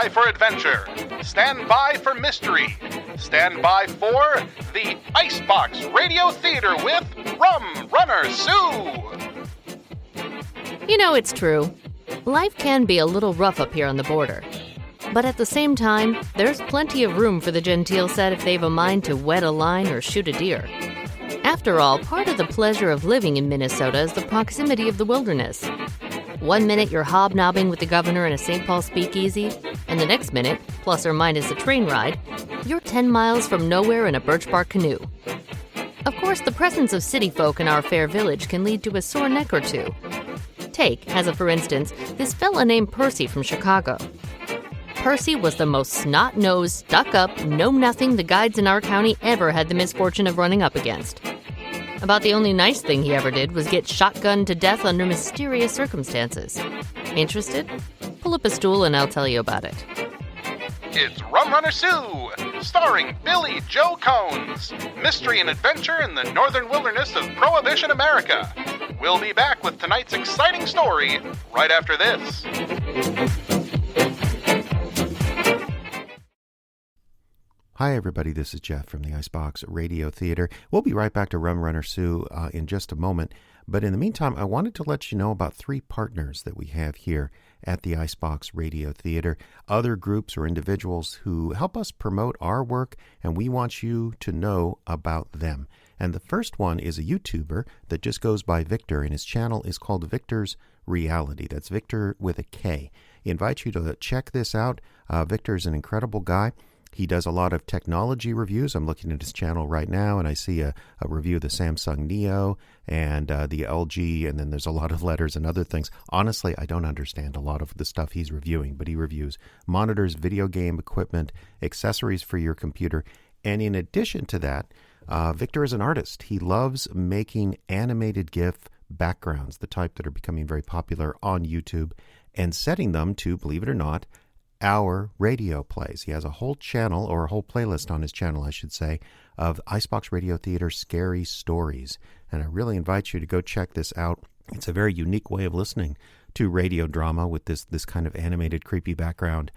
by for adventure. Stand by for mystery. Stand by for the Icebox Radio Theater with Rum Runner Sue. You know, it's true. Life can be a little rough up here on the border. But at the same time, there's plenty of room for the genteel set if they've a mind to wet a line or shoot a deer. After all, part of the pleasure of living in Minnesota is the proximity of the wilderness. One minute you're hobnobbing with the governor in a St. Paul speakeasy, and the next minute, plus or minus a train ride, you're 10 miles from nowhere in a birch bark canoe. Of course, the presence of city folk in our fair village can lead to a sore neck or two. Take, as a for instance, this fella named Percy from Chicago. Percy was the most snot-nosed, stuck-up, know-nothing the guides in our county ever had the misfortune of running up against. About the only nice thing he ever did was get shotgunned to death under mysterious circumstances. Interested? Pull up a stool and I'll tell you about it. It's Rum Runner Sue, starring Billie Jo Konze. Mystery and adventure in the northern wilderness of Prohibition America. We'll be back with tonight's exciting story right after this. Hi, everybody. This is Jeff from the Icebox Radio Theater. We'll be right back to Rum Runner Sue in just a moment. But in the meantime, I wanted to let you know about 3 partners that we have here at the Icebox Radio Theater, other groups or individuals who help us promote our work, and we want you to know about them. And the first one is a YouTuber that just goes by Victor, and his channel is called Victor's Reality. That's Victor with a K. He invites you to check this out. Victor's an incredible guy. He does a lot of technology reviews. I'm looking at his channel right now, and I see a review of the Samsung Neo and the LG, and then there's a lot of letters and other things. Honestly, I don't understand a lot of the stuff he's reviewing, but he reviews monitors, video game equipment, accessories for your computer. And in addition to that, Victor is an artist. He loves making animated GIF backgrounds, the type that are becoming very popular on YouTube, and setting them to, believe it or not, our radio plays. He has a whole channel, or a whole playlist on his channel, I should say, of Icebox Radio Theater Scary Stories. And I really invite you to go check this out. It's a very unique way of listening to radio drama with this kind of animated, creepy background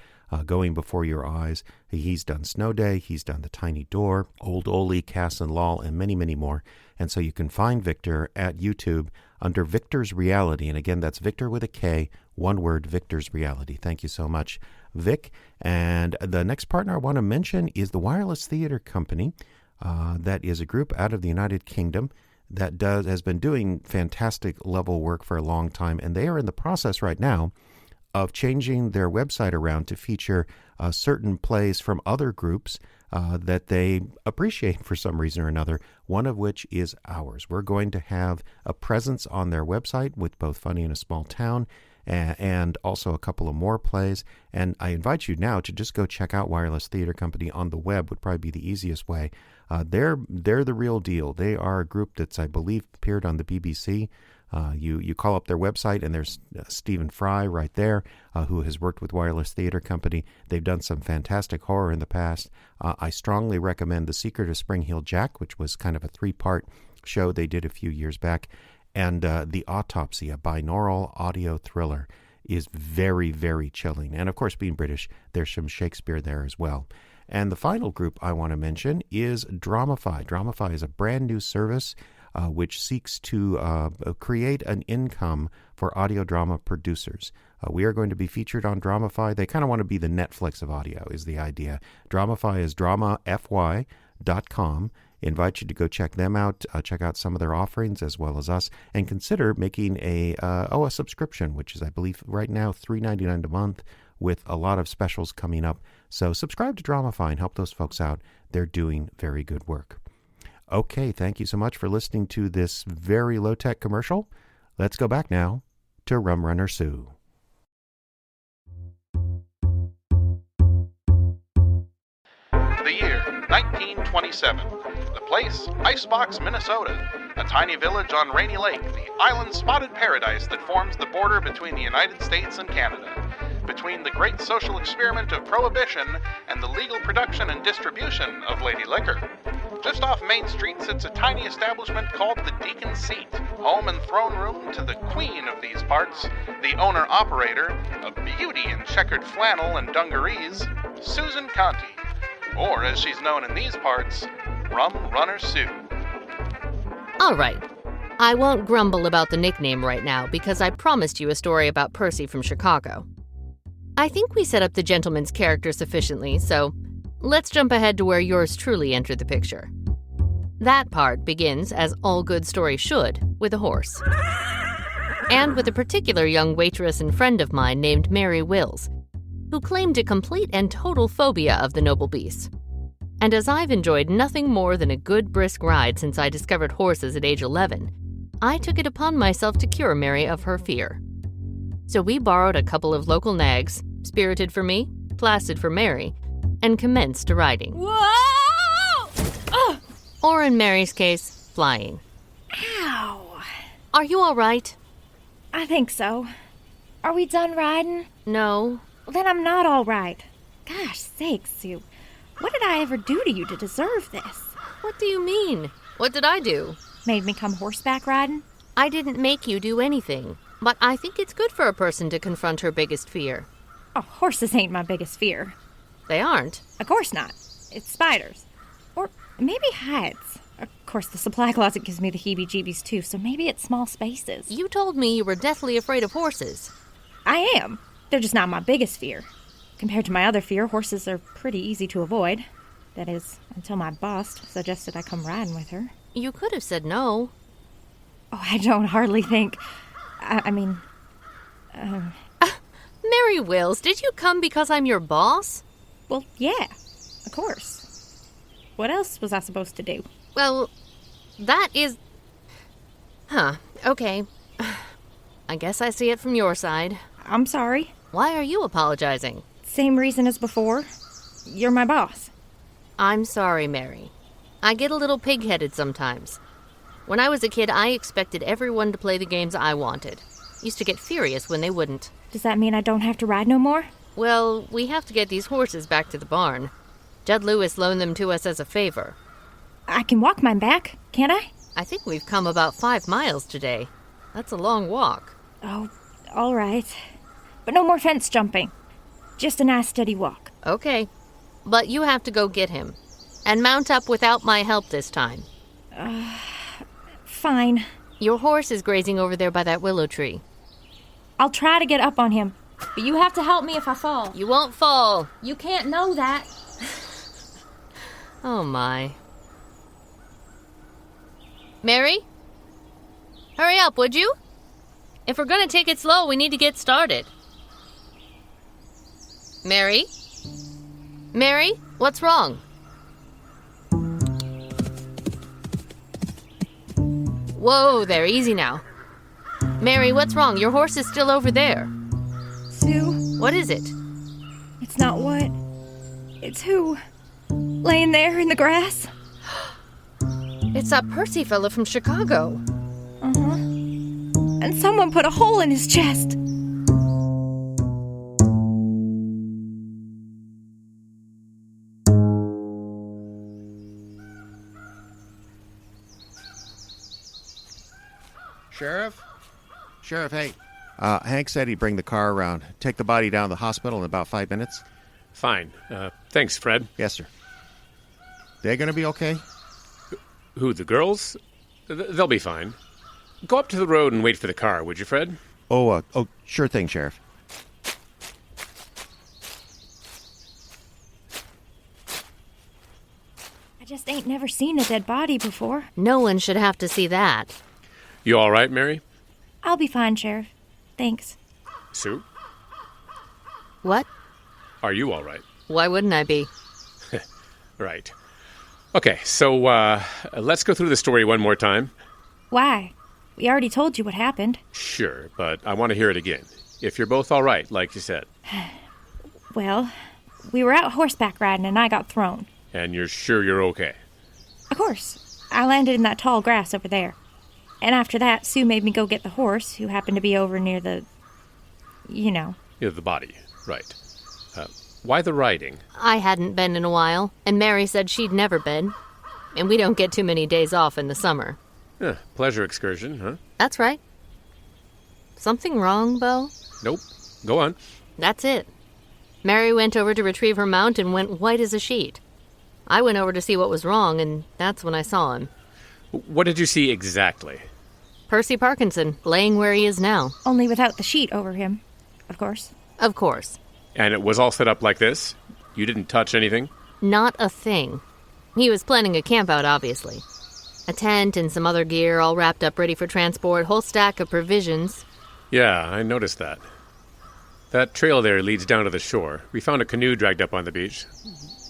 going before your eyes. He's done Snow Day, he's done The Tiny Door, Old Oli, Cass and Lol, and many, many more. And so you can find Victor at YouTube under Victor's Reality. And again, that's Victor with a K, one word, Victor's Reality. Thank you so much, Vic. And the next partner I want to mention is the Wireless Theater Company. That is a group out of the United Kingdom that has been doing fantastic level work for a long time. And they are in the process right now of changing their website around to feature certain plays from other groups that they appreciate for some reason or another, one of which is ours. We're going to have a presence on their website with both Funny in a Small Town and also a couple of more plays. And I invite you now to just go check out Wireless Theater Company on the web, would probably be the easiest way. They're the real deal. They are a group that's, I believe, appeared on the BBC. You call up their website, and there's Stephen Fry right there, who has worked with Wireless Theater Company. They've done some fantastic horror in the past. I strongly recommend The Secret of Spring Heel Jack, which was kind of a 3-part show they did a few years back. And The Autopsy, a binaural audio thriller, is very, very chilling. And of course, being British, there's some Shakespeare there as well. And the final group I want to mention is Dramify. Dramify is a brand new service which seeks to create an income for audio drama producers. We are going to be featured on Dramify. They kind of want to be the Netflix of audio, is the idea. Dramify is dramafy.com. Invite you to go check them out, check out some of their offerings as well as us, and consider making a subscription, which is, I believe, right now $3.99 a month, with a lot of specials coming up. So subscribe to Dramify and help those folks out. They're doing very good work. Okay, thank you so much for listening to this very low-tech commercial. Let's go back now to Rum Runner Sue. The year 1927. The place, Icebox, Minnesota, a tiny village on Rainy Lake, the island-spotted paradise that forms the border between the United States and Canada, between the great social experiment of Prohibition and the legal production and distribution of lady liquor. Just off Main Street sits a tiny establishment called the Deacon's Seat, home and throne room to the queen of these parts, the owner-operator, a beauty in checkered flannel and dungarees, Susan Conti, or as she's known in these parts, Rum Runner Sue. All right. I won't grumble about the nickname right now because I promised you a story about Percy from Chicago. I think we set up the gentleman's character sufficiently, so let's jump ahead to where yours truly entered the picture. That part begins, as all good stories should, with a horse. And with a particular young waitress and friend of mine named Mary Wills, who claimed a complete and total phobia of the noble beast. And as I've enjoyed nothing more than a good brisk ride since I discovered horses at age 11, I took it upon myself to cure Mary of her fear. So we borrowed a couple of local nags, Spirited for me, Placid for Mary, and commenced riding. Whoa! Oh! Or in Mary's case, flying. Ow! Are you all right? I think so. Are we done riding? No. Well, then I'm not all right. Gosh sakes, Sue. What did I ever do to you to deserve this? What do you mean? What did I do? Made me come horseback riding? I didn't make you do anything, but I think it's good for a person to confront her biggest fear. Oh, horses ain't my biggest fear. They aren't. Of course not. It's spiders. Or maybe heights. Of course, the supply closet gives me the heebie-jeebies too, so maybe it's small spaces. You told me you were deathly afraid of horses. I am. They're just not my biggest fear. Compared to my other fear, horses are pretty easy to avoid. That is, until my boss suggested I come riding with her. You could have said no. Oh, I don't hardly think... Mary Wills, did you come because I'm your boss? Well, yeah, of course. What else was I supposed to do? Well, that is... okay. I guess I see it from your side. I'm sorry. Why are you apologizing? Same reason as before. You're my boss. I'm sorry, Mary. I get a little pig-headed sometimes. When I was a kid, I expected everyone to play the games I wanted. Used to get furious when they wouldn't. Does that mean I don't have to ride no more? Well, we have to get these horses back to the barn. Judd Lewis loaned them to us as a favor. I can walk mine back, can't I? I think we've come about 5 miles today. That's a long walk. Oh, all right. But no more fence jumping. Just a nice steady walk. Okay. But you have to go get him. And mount up without my help this time. Fine. Your horse is grazing over there by that willow tree. I'll try to get up on him, but you have to help me if I fall. You won't fall. You can't know that. Oh, my. Mary? Hurry up, would you? If we're going to take it slow, we need to get started. Mary? Mary, what's wrong? Whoa there, easy now. Mary, what's wrong? Your horse is still over there. Sue? What is it? It's not what. It's who. Laying there in the grass. It's that Percy fella from Chicago. Uh-huh. And someone put a hole in his chest. Sheriff, hey. Hank said he'd bring the car around. Take the body down to the hospital in about 5 minutes. Fine. Thanks, Fred. Yes, sir. They're going to be okay? Who, the girls? They'll be fine. Go up to the road and wait for the car, would you, Fred? Oh, sure thing, Sheriff. I just ain't never seen a dead body before. No one should have to see that. You all right, Mary? I'll be fine, Sheriff. Thanks. Sue? What? Are you all right? Why wouldn't I be? Right. Okay, so let's go through the story one more time. Why? We already told you what happened. Sure, but I want to hear it again. If you're both all right, like you said. Well, we were out horseback riding and I got thrown. And you're sure you're okay? Of course. I landed in that tall grass over there. And after that, Sue made me go get the horse, who happened to be over near the... you know. Yeah, the body, right. Why the riding? I hadn't been in a while, and Mary said she'd never been. and we don't get too many days off in the summer. Pleasure excursion, huh? That's right. Something wrong, Beau? Nope. Go on. That's it. Mary went over to retrieve her mount and went white as a sheet. I went over to see what was wrong, and that's when I saw him. What did you see exactly? Percy Parkinson, laying where he is now. Only without the sheet over him, of course. Of course. And it was all set up like this? You didn't touch anything? Not a thing. He was planning a campout, obviously. A tent and some other gear all wrapped up ready for transport, whole stack of provisions. Yeah, I noticed that. That trail there leads down to the shore. We found a canoe dragged up on the beach.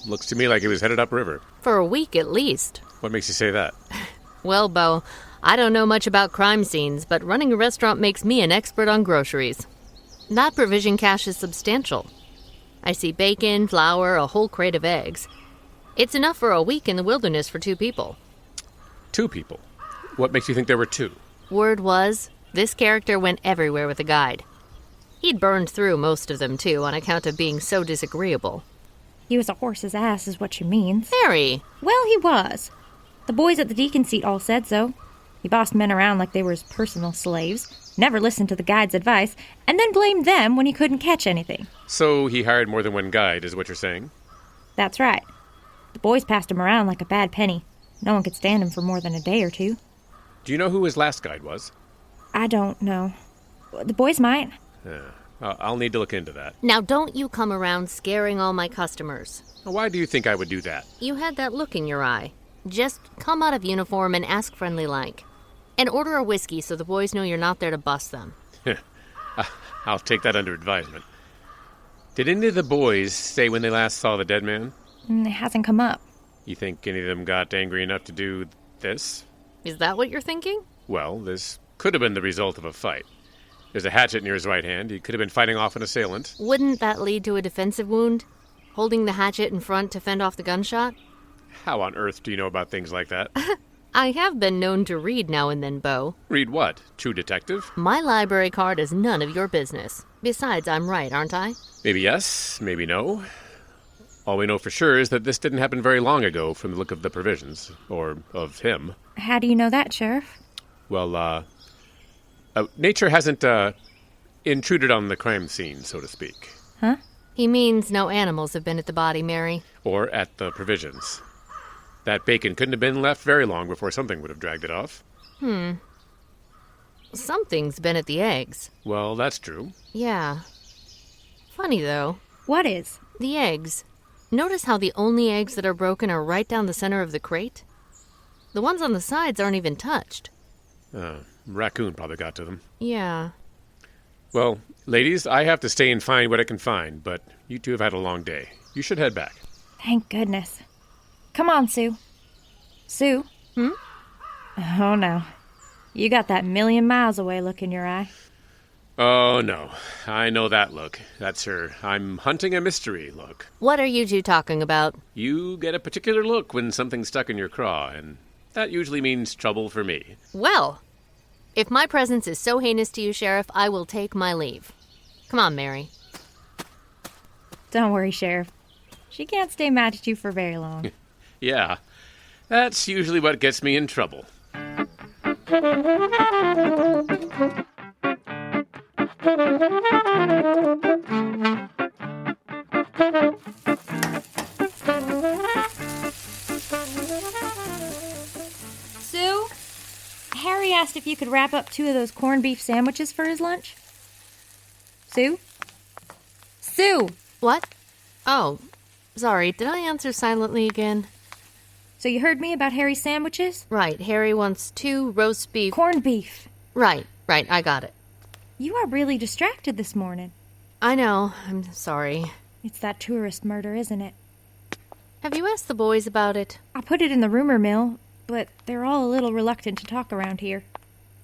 Looks to me like it was headed upriver. For a week at least. What makes you say that? Well, Beau, I don't know much about crime scenes, but running a restaurant makes me an expert on groceries. That provision cache is substantial. I see bacon, flour, a whole crate of eggs. It's enough for a week in the wilderness for 2 people. 2 people? What makes you think there were 2? Word was, this character went everywhere with a guide. He'd burned through most of them, too, on account of being so disagreeable. He was a horse's ass, is what you mean. Harry! Well, he was. The boys at the deacon seat all said so. He bossed men around like they were his personal slaves, never listened to the guide's advice, and then blamed them when he couldn't catch anything. So he hired more than one guide, is what you're saying? That's right. The boys passed him around like a bad penny. No one could stand him for more than a day or 2. Do you know who his last guide was? I don't know. The boys might. I'll need to look into that. Now don't you come around scaring all my customers. Why do you think I would do that? You had that look in your eye. Just come out of uniform and ask friendly-like. And order a whiskey so the boys know you're not there to bust them. I'll take that under advisement. Did any of the boys say when they last saw the dead man? It hasn't come up. You think any of them got angry enough to do this? Is that what you're thinking? Well, this could have been the result of a fight. There's a hatchet near his right hand. He could have been fighting off an assailant. Wouldn't that lead to a defensive wound? Holding the hatchet in front to fend off the gunshot? How on earth do you know about things like that? I have been known to read now and then, Beau. Read what? True Detective? My library card is none of your business. Besides, I'm right, aren't I? Maybe yes, maybe no. All we know for sure is that this didn't happen very long ago from the look of the provisions, or of him. How do you know that, Sheriff? Well, nature hasn't, intruded on the crime scene, so to speak. Huh? He means no animals have been at the body, Mary. Or at the provisions. That bacon couldn't have been left very long before something would have dragged it off. Something's been at the eggs. Well, that's true. Yeah. Funny, though. What is? The eggs. Notice how the only eggs that are broken are right down the center of the crate? The ones on the sides aren't even touched. Raccoon probably got to them. Yeah. Well, ladies, I have to stay and find what I can find, but you two have had a long day. You should head back. Thank goodness. Come on, Sue. Sue? Oh, no. You got that million miles away look in your eye. Oh, no. I know that look. That's her I'm hunting a mystery look. What are you two talking about? You get a particular look when something's stuck in your craw, and that usually means trouble for me. Well, if my presence is so heinous to you, Sheriff, I will take my leave. Come on, Mary. Don't worry, Sheriff. She can't stay mad at you for very long. Yeah, that's usually what gets me in trouble. Sue? Harry asked if you could wrap up 2 of those corned beef sandwiches for his lunch. Sue? Sue! What? Oh, sorry, did I answer silently again? So you heard me about Harry's sandwiches? Right, Harry wants 2 roast beef... Corned beef. Right, I got it. You are really distracted this morning. I know, I'm sorry. It's that tourist murder, isn't it? Have you asked the boys about it? I put it in the rumor mill, but they're all a little reluctant to talk around here.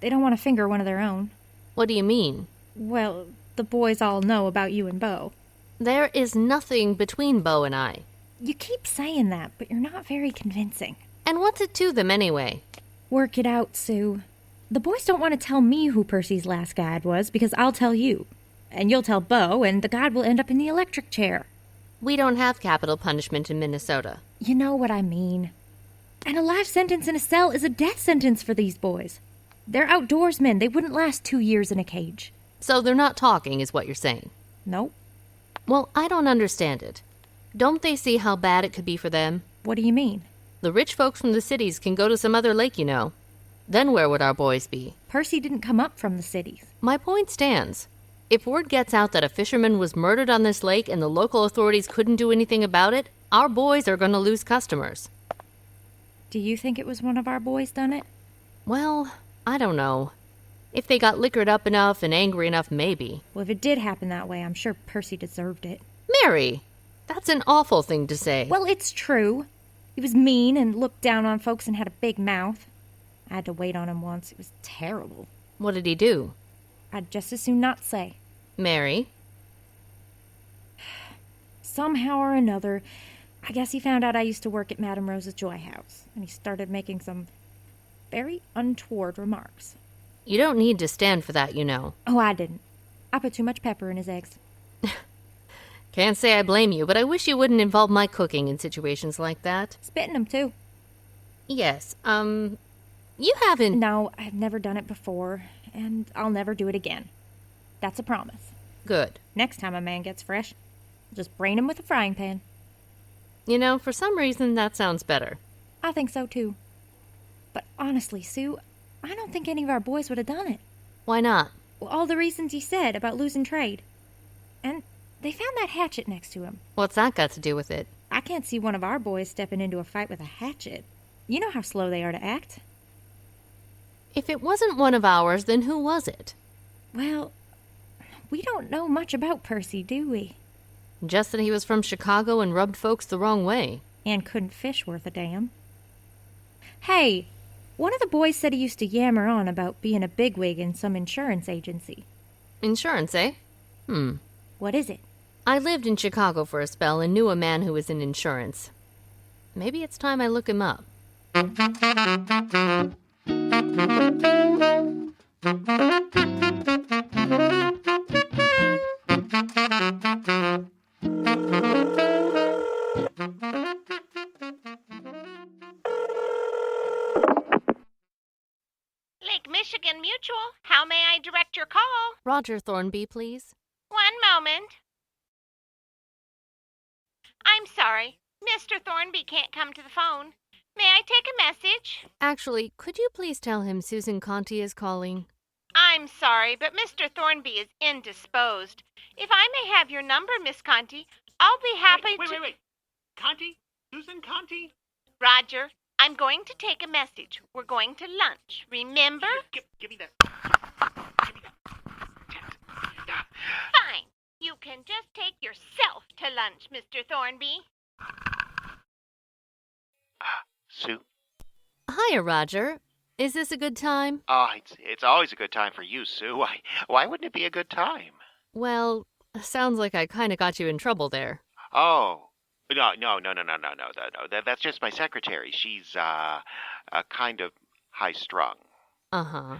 They don't want to finger one of their own. What do you mean? Well, the boys all know about you and Beau. There is nothing between Beau and I. You keep saying that, but you're not very convincing. And what's it to them anyway? Work it out, Sue. The boys don't want to tell me who Percy's last guide was, because I'll tell you. And you'll tell Beau, and the guide will end up in the electric chair. We don't have capital punishment in Minnesota. You know what I mean. And a life sentence in a cell is a death sentence for these boys. They're outdoorsmen. They wouldn't last 2 years in a cage. So they're not talking, is what you're saying? Nope. Well, I don't understand it. Don't they see how bad it could be for them? What do you mean? The rich folks from the cities can go to some other lake, you know. Then where would our boys be? Percy didn't come up from the cities. My point stands. If word gets out that a fisherman was murdered on this lake and the local authorities couldn't do anything about it, our boys are going to lose customers. Do you think it was one of our boys done it? Well, I don't know. If they got liquored up enough and angry enough, maybe. Well, if it did happen that way, I'm sure Percy deserved it. Mary! That's an awful thing to say. Well, it's true. He was mean and looked down on folks and had a big mouth. I had to wait on him once. It was terrible. What did he do? I'd just as soon not say. Mary? Somehow or another, I guess he found out I used to work at Madame Rose's Joy House, and he started making some very untoward remarks. You don't need to stand for that, you know. Oh, I didn't. I put too much pepper in his eggs. Can't say I blame you, but I wish you wouldn't involve my cooking in situations like that. Spitting them, too. Yes, you haven't... No, I've never done it before, and I'll never do it again. That's a promise. Good. Next time a man gets fresh, I'll just brain him with a frying pan. You know, for some reason, that sounds better. I think so, too. But honestly, Sue, I don't think any of our boys would have done it. Why not? Well, all the reasons you said about losing trade. And they found that hatchet next to him. What's that got to do with it? I can't see one of our boys stepping into a fight with a hatchet. You know how slow they are to act. If it wasn't one of ours, then who was it? Well, we don't know much about Percy, do we? Just that he was from Chicago and rubbed folks the wrong way. And couldn't fish worth a damn. Hey, one of the boys said he used to yammer on about being a bigwig in some insurance agency. Insurance, eh? What is it? I lived in Chicago for a spell and knew a man who was in insurance. Maybe it's time I look him up. Lake Michigan Mutual, how may I direct your call? Roger Thornby, please. 1 moment. I'm sorry, Mr. Thornby can't come to the phone. May I take a message? Actually, could you please tell him Susan Conti is calling? I'm sorry, but Mr. Thornby is indisposed. If I may have your number, Miss Conti, I'll be happy to... Wait. Conti? Susan Conti? Roger, I'm going to take a message. We're going to lunch, remember? Give me that. Give me that. Fine. You can just take yourself to lunch, Mr. Thornby. Sue? Hiya, Roger. Is this a good time? Oh, it's always a good time for you, Sue. Why wouldn't it be a good time? Well, sounds like I kind of got you in trouble there. Oh. No. That's just my secretary. She's, kind of high-strung. Uh-huh.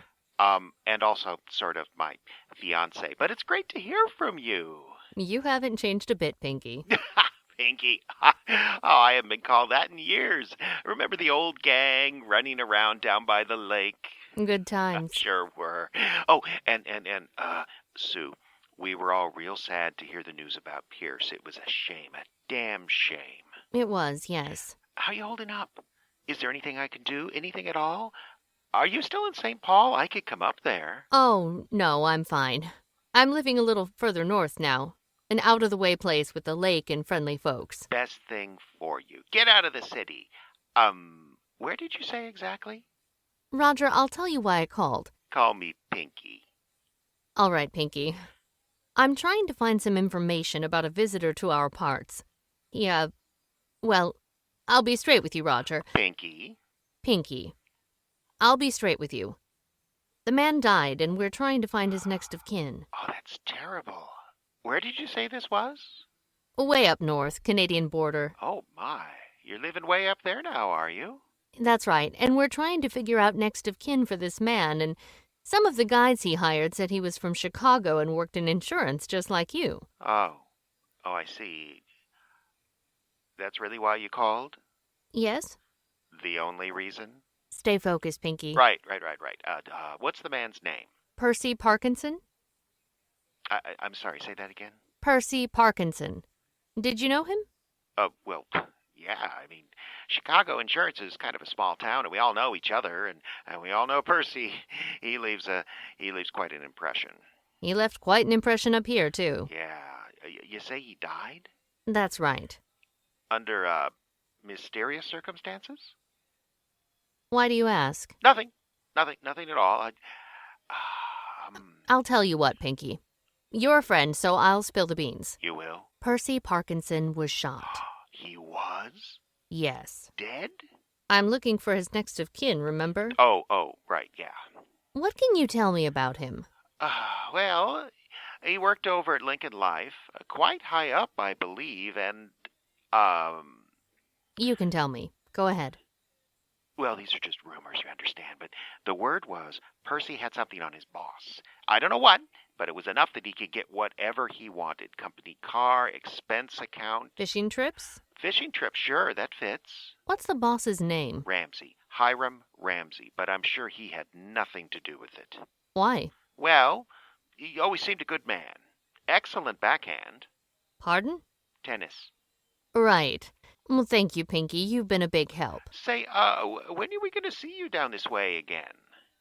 And also sort of my fiancé. But it's great to hear from you. You haven't changed a bit, Pinky. Pinky. Oh, I haven't been called that in years. Remember the old gang running around down by the lake? Good times. Sure were. Oh, and Sue, we were all real sad to hear the news about Pierce. It was a shame, a damn shame. It was, yes. How you holding up? Is there anything I can do? Anything at all? Are you still in St. Paul? I could come up there. Oh, no, I'm fine. I'm living a little further north now. An out-of-the-way place with a lake and friendly folks. Best thing for you. Get out of the city. Where did you say exactly? Roger, I'll tell you why I called. Call me Pinky. All right, Pinky. I'm trying to find some information about a visitor to our parts. Well, I'll be straight with you, Roger. Pinky? Pinky. I'll be straight with you. The man died, and we're trying to find his next of kin. Oh, that's terrible. Where did you say this was? Way up north, Canadian border. Oh, my. You're living way up there now, are you? That's right, and we're trying to figure out next of kin for this man, and some of the guides he hired said he was from Chicago and worked in insurance just like you. Oh, I see. That's really why you called? Yes? The only reason? Stay focused, Pinky. Right. What's the man's name? Percy Parkinson? I'm sorry, say that again? Percy Parkinson. Did you know him? Well, yeah, I mean, Chicago insurance is kind of a small town, and we all know each other, and we all know Percy. He leaves quite an impression. He left quite an impression up here, too. Yeah. You say he died? That's right. Under, mysterious circumstances? Why do you ask? Nothing at all. I'll tell you what, Pinky. You're a friend, so I'll spill the beans. You will? Percy Parkinson was shot. He was? Yes. Dead? I'm looking for his next of kin, remember? Oh, right, yeah. What can you tell me about him? Well, he worked over at Lincoln Life, quite high up, I believe, and, You can tell me. Go ahead. Well, these are just rumors, you understand, but the word was Percy had something on his boss. I don't know what, but it was enough that he could get whatever he wanted. Company car, expense account. Fishing trips? Fishing trips, sure, that fits. What's the boss's name? Ramsey. Hiram Ramsey, but I'm sure he had nothing to do with it. Why? Well, he always seemed a good man. Excellent backhand. Pardon? Tennis. Right. Well, thank you, Pinky. You've been a big help. Say, when are we going to see you down this way again?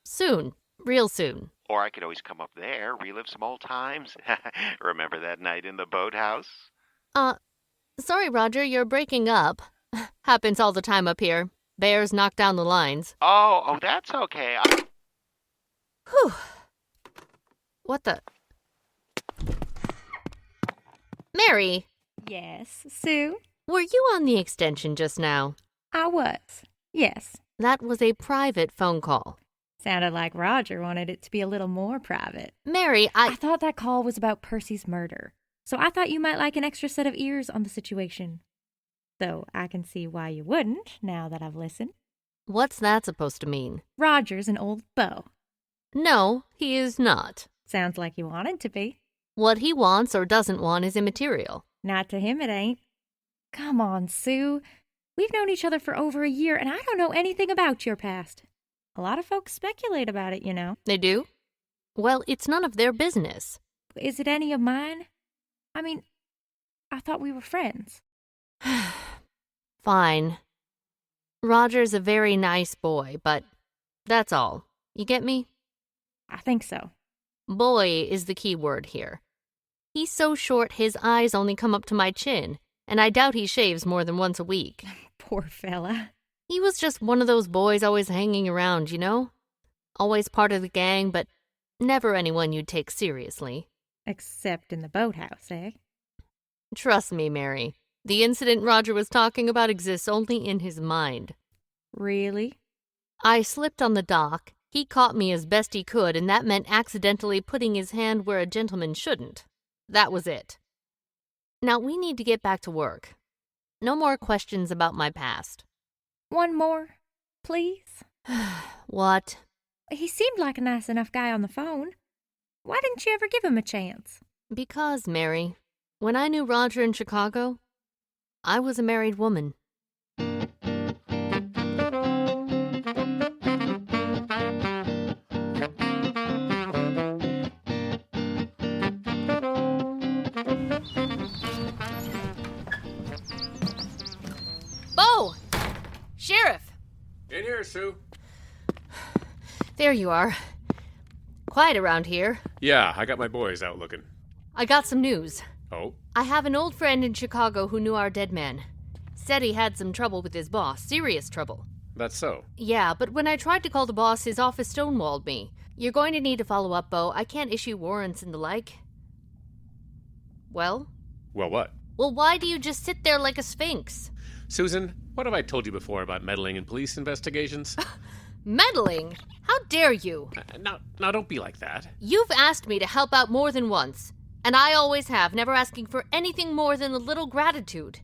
Soon. Real soon. Or I could always come up there, relive some old times. Remember that night in the boathouse? Sorry, Roger, you're breaking up. Happens all the time up here. Bears knock down the lines. Oh, that's okay. Whew. What the... Mary! Yes, Sue? Were you on the extension just now? I was. Yes. That was a private phone call. Sounded like Roger wanted it to be a little more private. Mary, I thought that call was about Percy's murder, so I thought you might like an extra set of ears on the situation. Though I can see why you wouldn't, now that I've listened. What's that supposed to mean? Roger's an old beau. No, he is not. Sounds like he wanted to be. What he wants or doesn't want is immaterial. Not to him, it ain't. Come on, Sue. We've known each other for over a year, and I don't know anything about your past. A lot of folks speculate about it, you know. They do? Well, it's none of their business. Is it any of mine? I mean, I thought we were friends. Fine. Roger's a very nice boy, but that's all. You get me? I think so. Boy is the key word here. He's so short his eyes only come up to my chin, and I doubt he shaves more than once a week. Poor fella. He was just one of those boys always hanging around, you know? Always part of the gang, but never anyone you'd take seriously. Except in the boathouse, eh? Trust me, Mary. The incident Roger was talking about exists only in his mind. Really? I slipped on the dock. He caught me as best he could, and that meant accidentally putting his hand where a gentleman shouldn't. That was it. Now we need to get back to work. No more questions about my past. One more, please? What? He seemed like a nice enough guy on the phone. Why didn't you ever give him a chance? Because, Mary, when I knew Roger in Chicago, I was a married woman. Beau! Sheriff! In here, Sue. There you are. Quiet around here. Yeah, I got my boys out looking. I got some news. Oh? I have an old friend in Chicago who knew our dead man. Said he had some trouble with his boss, serious trouble. That's so. Yeah, but when I tried to call the boss, his office stonewalled me. You're going to need to follow up, Beau. I can't issue warrants and the like. Well? Well, what? Well, why do you just sit there like a sphinx? Susan, what have I told you before about meddling in police investigations? Meddling? How dare you? Now, don't be like that. You've asked me to help out more than once, and I always have, never asking for anything more than a little gratitude.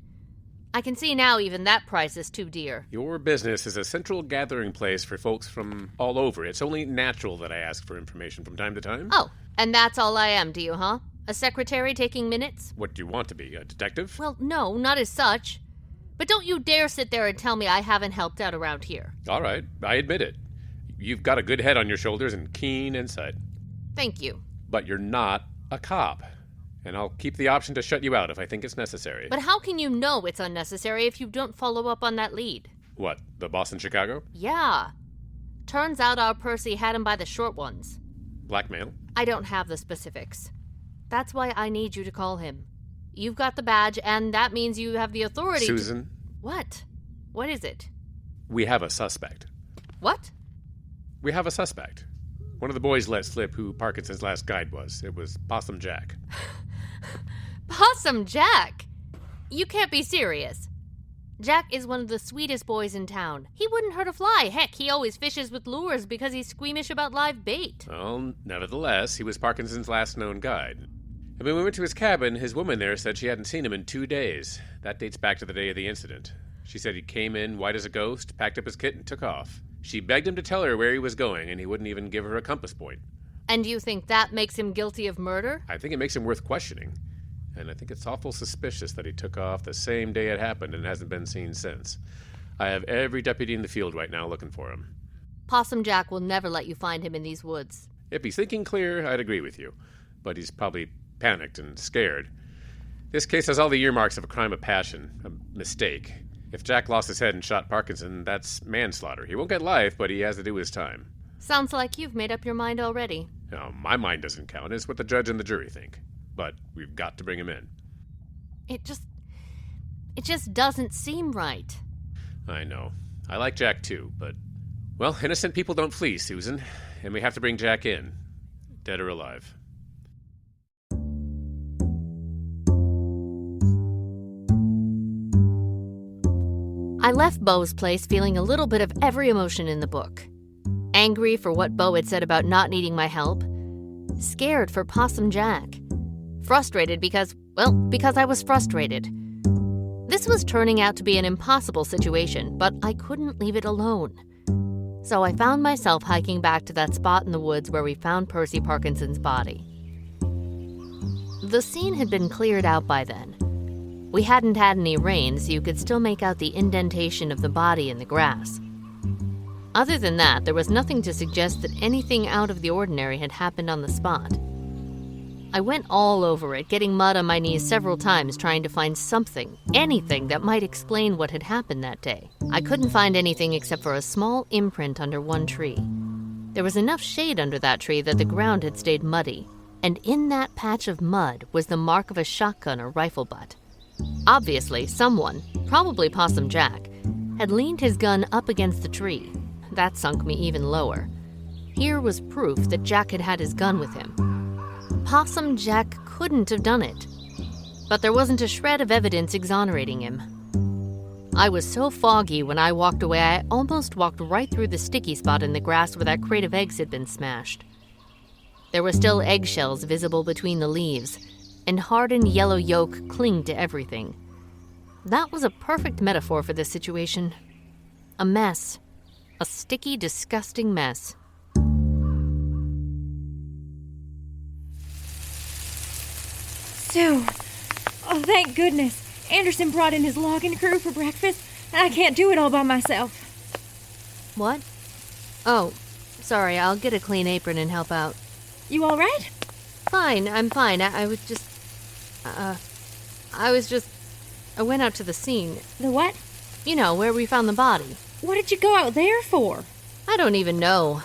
I can see now even that price is too dear. Your business is a central gathering place for folks from all over. It's only natural that I ask for information from time to time. Oh, and that's all I am, do you, huh? A secretary taking minutes? What do you want to be, a detective? Well, no, not as such. But don't you dare sit there and tell me I haven't helped out around here. All right, I admit it. You've got a good head on your shoulders and keen insight. Thank you. But you're not a cop. And I'll keep the option to shut you out if I think it's necessary. But how can you know it's unnecessary if you don't follow up on that lead? What, the boss in Chicago? Yeah. Turns out our Percy had him by the short ones. Blackmail? I don't have the specifics. That's why I need you to call him. You've got the badge, and that means you have the authority Susan? What? What is it? We have a suspect. What? We have a suspect. One of the boys let slip who Parkinson's last guide was. It was Possum Jack. Possum Jack? You can't be serious. Jack is one of the sweetest boys in town. He wouldn't hurt a fly. Heck, he always fishes with lures because he's squeamish about live bait. Well, nevertheless, he was Parkinson's last known guide. And when we went to his cabin, his woman there said she hadn't seen him in 2 days. That dates back to the day of the incident. She said he came in white as a ghost, packed up his kit, and took off. She begged him to tell her where he was going, and he wouldn't even give her a compass point. And you think that makes him guilty of murder? I think it makes him worth questioning. And I think it's awful suspicious that he took off the same day it happened and hasn't been seen since. I have every deputy in the field right now looking for him. Possum Jack will never let you find him in these woods. If he's thinking clear, I'd agree with you. But he's probably panicked and scared. This case has all the earmarks of a crime of passion, a mistake. If Jack lost his head and shot Parkinson, that's manslaughter. He won't get life, but he has to do his time. Sounds like you've made up your mind already. No, my mind doesn't count. It's what the judge and the jury think. But we've got to bring him in. It just doesn't seem right. I know. I like Jack too, but... Well, innocent people don't flee, Susan. And we have to bring Jack in. Dead or alive. I left Beau's place feeling a little bit of every emotion in the book. Angry for what Beau had said about not needing my help. Scared for Possum Jack. Frustrated because I was frustrated. This was turning out to be an impossible situation, but I couldn't leave it alone. So I found myself hiking back to that spot in the woods where we found Percy Parkinson's body. The scene had been cleared out by then. We hadn't had any rain, so you could still make out the indentation of the body in the grass. Other than that, there was nothing to suggest that anything out of the ordinary had happened on the spot. I went all over it, getting mud on my knees several times trying to find something, anything that might explain what had happened that day. I couldn't find anything except for a small imprint under one tree. There was enough shade under that tree that the ground had stayed muddy, and in that patch of mud was the mark of a shotgun or rifle butt. Obviously, someone, probably Possum Jack, had leaned his gun up against the tree. That sunk me even lower. Here was proof that Jack had had his gun with him. Possum Jack couldn't have done it. But there wasn't a shred of evidence exonerating him. I was so foggy when I walked away, I almost walked right through the sticky spot in the grass where that crate of eggs had been smashed. There were still eggshells visible between the leaves, and hardened yellow yolk clinged to everything. That was a perfect metaphor for this situation. A mess. A sticky, disgusting mess. Sue! Oh, thank goodness. Anderson brought in his logging crew for breakfast, and I can't do it all by myself. What? Oh, sorry, I'll get a clean apron and help out. You all right? Fine, I'm fine. I went out to the scene. The what? You know, where we found the body. What did you go out there for? I don't even know.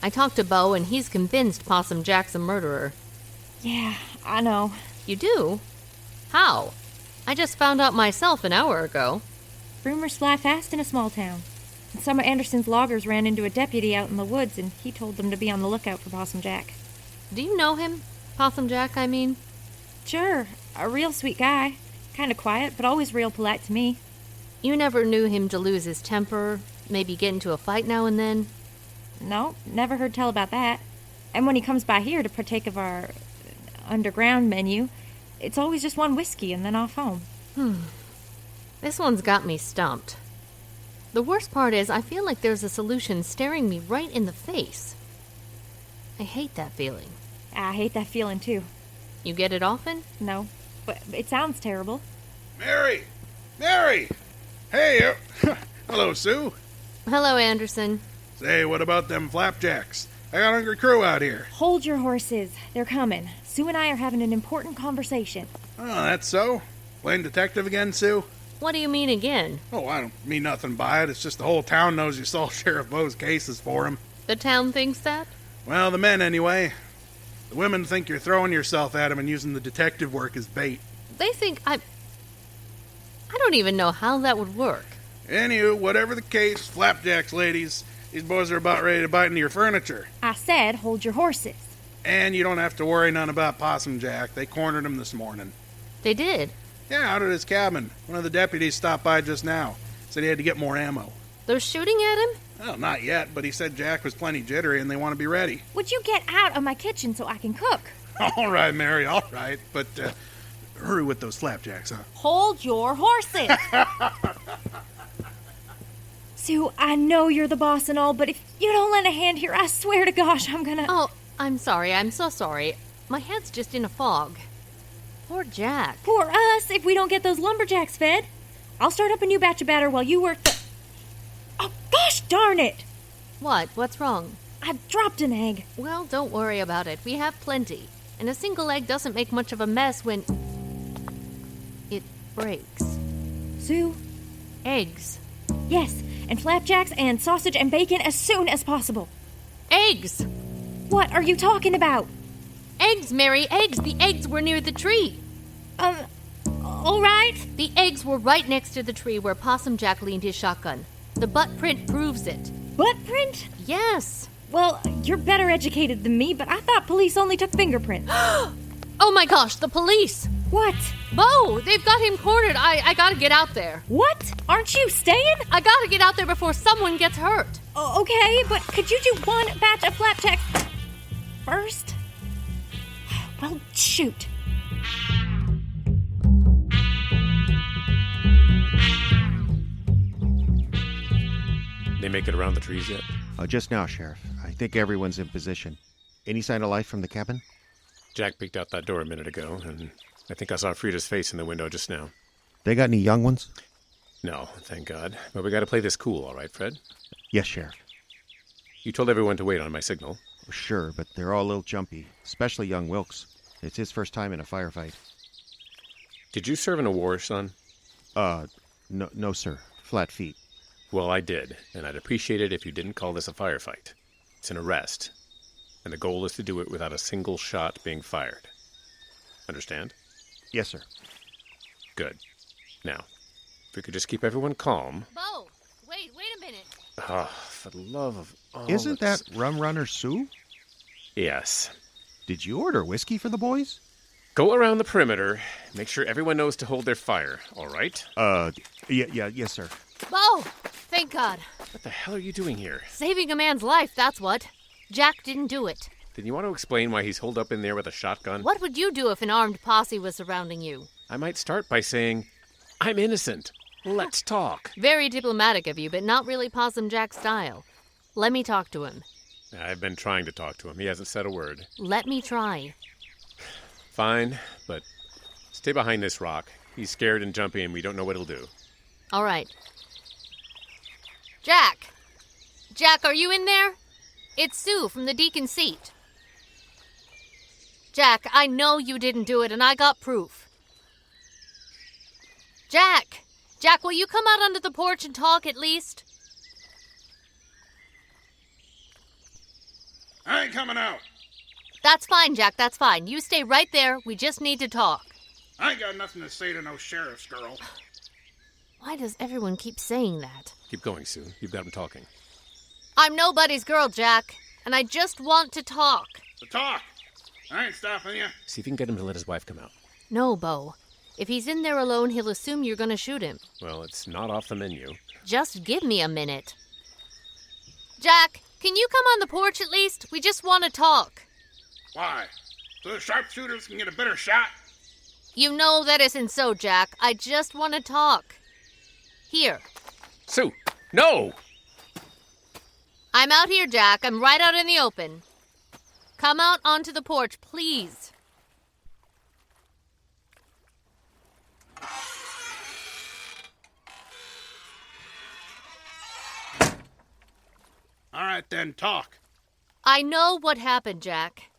I talked to Beau, and he's convinced Possum Jack's a murderer. Yeah, I know. You do? How? I just found out myself an hour ago. Rumors fly fast in a small town. And some of Anderson's loggers ran into a deputy out in the woods, and he told them to be on the lookout for Possum Jack. Do you know him? Possum Jack, I mean? Sure, a real sweet guy. Kind of quiet, but always real polite to me. You never knew him to lose his temper, maybe get into a fight now and then? No, never heard tell about that. And when he comes by here to partake of our underground menu, it's always just one whiskey and then off home. This one's got me stumped. The worst part is I feel like there's a solution staring me right in the face. I hate that feeling. I hate that feeling, too. You get it often? No, but it sounds terrible. Mary! Mary! Hey, hello, Sue. Hello, Anderson. Say, what about them flapjacks? I got a hungry crew out here. Hold your horses. They're coming. Sue and I are having an important conversation. Oh, that's so? Playing detective again, Sue? What do you mean again? Oh, I don't mean nothing by it. It's just the whole town knows you solved Sheriff Beau's cases for him. The town thinks that? Well, the men anyway. The women think you're throwing yourself at him and using the detective work as bait. They think I don't even know how that would work. Anywho, whatever the case, flapjacks, ladies. These boys are about ready to bite into your furniture. I said hold your horses. And you don't have to worry none about Possum Jack. They cornered him this morning. They did? Yeah, out at his cabin. One of the deputies stopped by just now. Said he had to get more ammo. They're shooting at him? Well, not yet, but he said Jack was plenty jittery and they want to be ready. Would you get out of my kitchen so I can cook? All right, Mary, all right. But hurry with those flapjacks, huh? Hold your horses. Sue, I know you're the boss and all, but if you don't lend a hand here, I swear to gosh, I'm gonna... Oh, I'm sorry. I'm so sorry. My head's just in a fog. Poor Jack. Poor us if we don't get those lumberjacks fed. I'll start up a new batch of batter while you work the... Oh, gosh darn it! What? What's wrong? I dropped an egg. Well, don't worry about it. We have plenty. And a single egg doesn't make much of a mess when... it breaks. Sue? Eggs. Yes, and flapjacks and sausage and bacon as soon as possible. Eggs! What are you talking about? Eggs, Mary, eggs! The eggs were near the tree. All right. The eggs were right next to the tree where Possum Jack leaned his shotgun. The butt print proves it. Butt print? Yes. Well, you're better educated than me, but I thought police only took fingerprints. Oh my gosh, the police! What? Beau, they've got him cornered. I gotta get out there. What? Aren't you staying? I gotta get out there before someone gets hurt. Okay, but could you do one batch of flapjacks first? Well, shoot. They make it around the trees yet? Just now, Sheriff. I think everyone's in position. Any sign of life from the cabin? Jack peeked out that door a minute ago, and I think I saw Frida's face in the window just now. They got any young ones? No, thank God. But we gotta play this cool, all right, Fred? Yes, Sheriff. You told everyone to wait on my signal. Sure, but they're all a little jumpy, especially young Wilkes. It's his first time in a firefight. Did you serve in a war, son? No, sir. Flat feet. Well, I did, and I'd appreciate it if you didn't call this a firefight. It's an arrest, and the goal is to do it without a single shot being fired. Understand? Yes, sir. Good. Now, if we could just keep everyone calm... Beau, wait a minute. Oh, for the love of all Isn't that Rum Runner Sue? Yes. Did you order whiskey for the boys? Go around the perimeter, make sure everyone knows to hold their fire, all right? Yes, sir. Beau, thank God. What the hell are you doing here? Saving a man's life, that's what. Jack didn't do it. Did you want to explain why he's holed up in there with a shotgun? What would you do if an armed posse was surrounding you? I might start by saying, I'm innocent. Let's talk. Very diplomatic of you, but not really Possum Jack style. Let me talk to him. I've been trying to talk to him. He hasn't said a word. Let me try. Fine, but stay behind this rock. He's scared and jumpy, and we don't know what he'll do. All right. Jack! Jack, are you in there? It's Sue from the Deacon's seat. Jack, I know you didn't do it, and I got proof. Jack! Jack, will you come out onto the porch and talk at least? I ain't coming out. That's fine, Jack, that's fine. You stay right there. We just need to talk. I ain't got nothing to say to no sheriff's girl. Why does everyone keep saying that? Keep going, Sue. You've got him talking. I'm nobody's girl, Jack, and I just want to talk. To talk. I ain't stopping you. See if you can get him to let his wife come out. No, Beau. If he's in there alone, he'll assume you're gonna shoot him. Well, it's not off the menu. Just give me a minute. Jack, can you come on the porch at least? We just want to talk. Why? So the sharpshooters can get a better shot? You know that isn't so, Jack. I just want to talk. Here. Sue! No! I'm out here, Jack. I'm right out in the open. Come out onto the porch, please. All right, then, talk. I know what happened, Jack.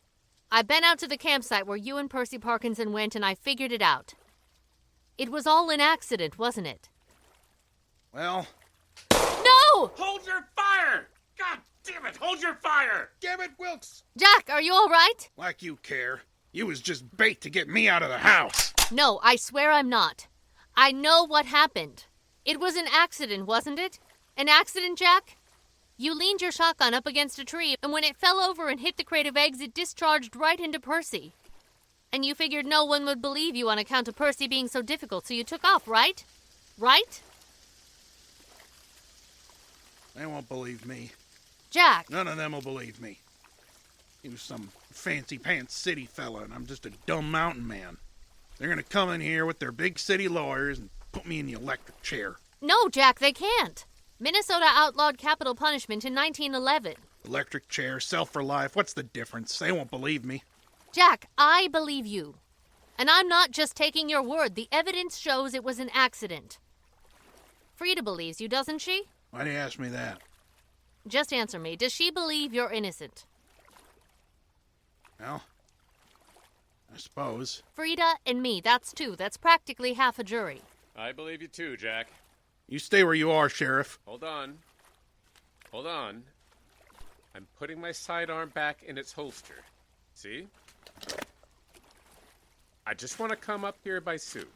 I've been out to the campsite where you and Percy Parkinson went, and I figured it out. It was all an accident, wasn't it? Well... No! Hold your fire! God damn it, hold your fire! Damn it, Wilkes! Jack, are you all right? Like you care. You was just bait to get me out of the house. No, I swear I'm not. I know what happened. It was an accident, wasn't it? An accident, Jack? You leaned your shotgun up against a tree, and when it fell over and hit the crate of eggs, it discharged right into Percy. And you figured no one would believe you on account of Percy being so difficult, so you took off, right? Right? They won't believe me. Jack! None of them will believe me. He was some fancy-pants city fella, and I'm just a dumb mountain man. They're gonna come in here with their big city lawyers and put me in the electric chair. No, Jack, they can't. Minnesota outlawed capital punishment in 1911. Electric chair, self for life, what's the difference? They won't believe me. Jack, I believe you. And I'm not just taking your word. The evidence shows it was an accident. Frida believes you, doesn't she? Why do you ask me that? Just answer me. Does she believe you're innocent? Well, I suppose. Frida and me, that's two. That's practically half a jury. I believe you too, Jack. You stay where you are, Sheriff. Hold on. Hold on. I'm putting my sidearm back in its holster. See? I just want to come up here by Sue.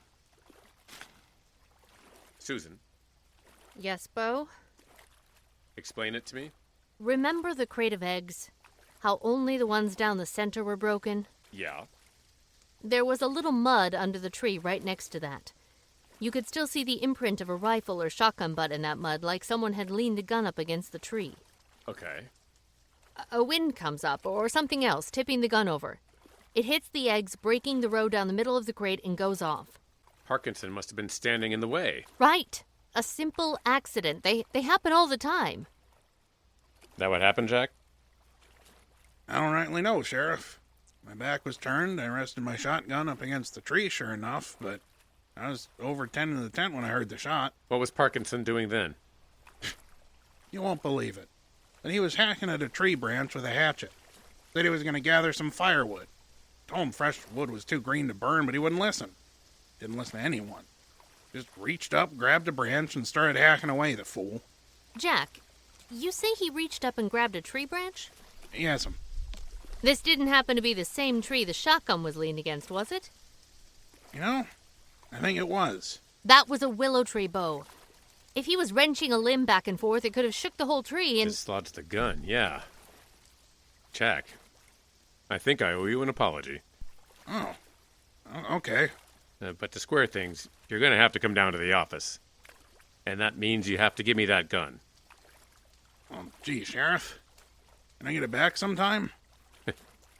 Susan, Yes, Beau? explain it to me. Remember the crate of eggs? How only the ones down the center were broken? Yeah. There was a little mud under the tree right next to that. You could still see the imprint of a rifle or shotgun butt in that mud, like someone had leaned a gun up against the tree. Okay. A wind comes up, or something else, tipping the gun over. It hits the eggs, breaking the row down the middle of the crate, and goes off. Parkinson must have been standing in the way. Right. A simple accident. They happen all the time. That what happened, Jack? I don't rightly know, Sheriff. My back was turned, I rested my shotgun up against the tree, sure enough, but I was over tending the tent when I heard the shot. What was Parkinson doing then? You won't believe it, but he was hacking at a tree branch with a hatchet. Said he was going to gather some firewood. Told him fresh wood was too green to burn, but he wouldn't listen. Didn't listen to anyone. Just reached up, grabbed a branch, and started hacking away, the fool. Jack, you say he reached up and grabbed a tree branch? Yes'm. This didn't happen to be the same tree the shotgun was leaned against, was it? You know, I think it was. That was a willow tree, Beau. If he was wrenching a limb back and forth, it could have shook the whole tree and... Dislodged the gun, yeah. Jack, I think I owe you an apology. Oh, okay. But to square things, you're going to have to come down to the office. And that means you have to give me that gun. Oh, gee, Sheriff. Can I get it back sometime?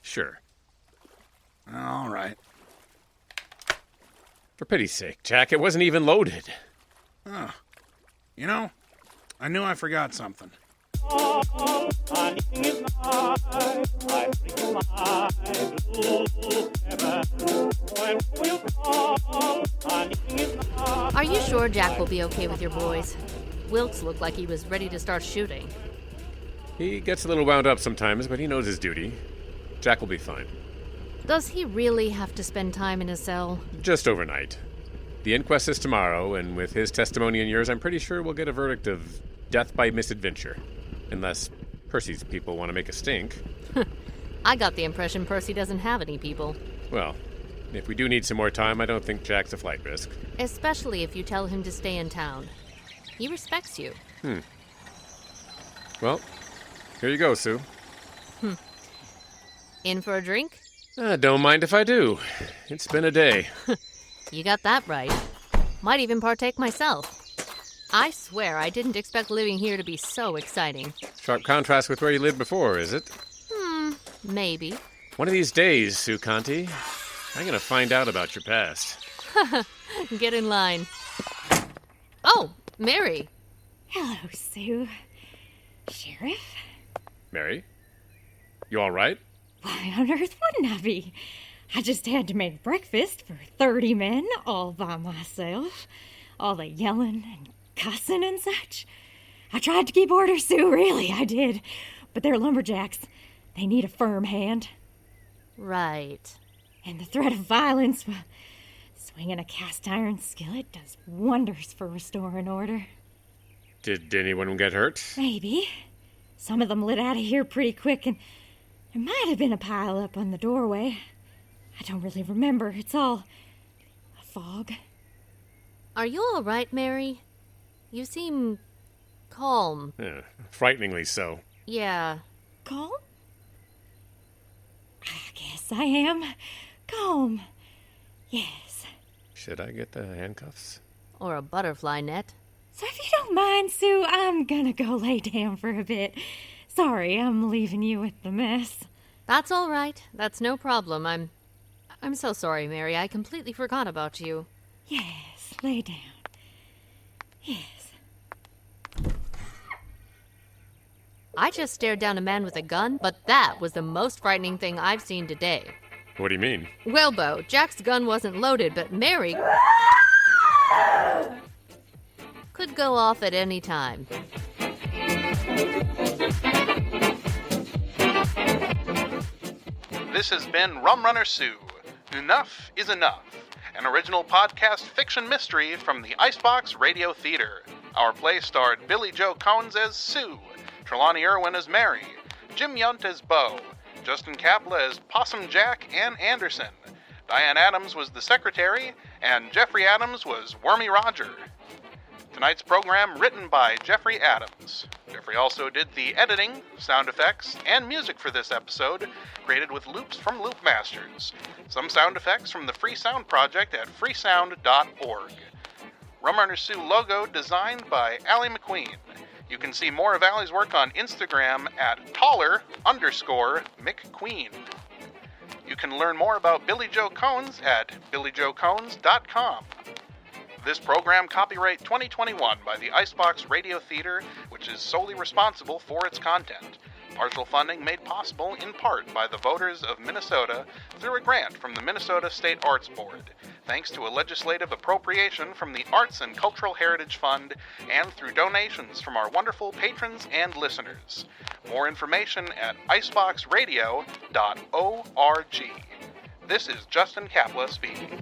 Sure. All right. For pity's sake, Jack, it wasn't even loaded. Oh. You know, I knew I forgot something. Are you sure Jack will be okay with your boys? Wilkes looked like he was ready to start shooting. He gets a little wound up sometimes, but he knows his duty. Jack will be fine. Does he really have to spend time in a cell? Just overnight. The inquest is tomorrow, and with his testimony and yours, I'm pretty sure we'll get a verdict of death by misadventure. Unless Percy's people want to make a stink. I got the impression Percy doesn't have any people. Well, if we do need some more time, I don't think Jack's a flight risk. Especially if you tell him to stay in town. He respects you. Well, here you go, Sue. In for a drink? Don't mind if I do. It's been a day. You got that right. Might even partake myself. I swear I didn't expect living here to be so exciting. Sharp contrast with where you lived before, is it? Maybe. One of these days, Sue Conti, I'm going to find out about your past. Get in line. Oh, Mary. Hello, Sue. Sheriff? Mary? You all right? Why on earth wouldn't I be? I just had to make breakfast for 30 men all by myself. All the yelling and cussing and such. I tried to keep order, Sue, really, I did. But they're lumberjacks. They need a firm hand. Right. And the threat of violence, well, swinging a cast iron skillet does wonders for restoring order. Did anyone get hurt? Maybe. Some of them lit out of here pretty quick, and there might have been a pile up on the doorway. I don't really remember. It's all a fog. Are you all right, Mary? You seem calm. Yeah, frighteningly so. Yeah. Calm? I guess I am. Calm. Yes. Should I get the handcuffs? Or a butterfly net. So if you don't mind, Sue, I'm gonna go lay down for a bit. Sorry, I'm leaving you with the mess. That's all right. That's no problem. I'm so sorry, Mary. I completely forgot about you. Yes, lay down. Yes. I just stared down a man with a gun, but that was the most frightening thing I've seen today. What do you mean? Well, Beau, Jack's gun wasn't loaded, but Mary could go off at any time. This has been Rum Runner Sue. Enough is Enough, an original podcast fiction mystery from the Icebox Radio Theater. Our play starred Billie Jo Konze as Sue, Trelawney Erwin as Mary, Jim Yount as Beau, Justin Kapla as Possum Jack and Anderson, Diane Adams was the secretary, and Jeffrey Adams was Wormy Roger. Tonight's program written by Jeffrey Adams. Jeffrey also did the editing, sound effects, and music for this episode, created with loops from Loopmasters. Some sound effects from the FreeSound Project at freesound.org. Rum Runner Sue logo designed by Allie McQueen. You can see more of Allie's work on Instagram at taller_McQueen. You can learn more about Billie Jo Konze at billiejokonze.com. This program copyright 2021 by the Icebox Radio Theater, which is solely responsible for its content. Partial funding made possible in part by the voters of Minnesota through a grant from the Minnesota State Arts Board, thanks to a legislative appropriation from the Arts and Cultural Heritage Fund, and through donations from our wonderful patrons and listeners. More information at iceboxradio.org. This is Justin Kapla speaking.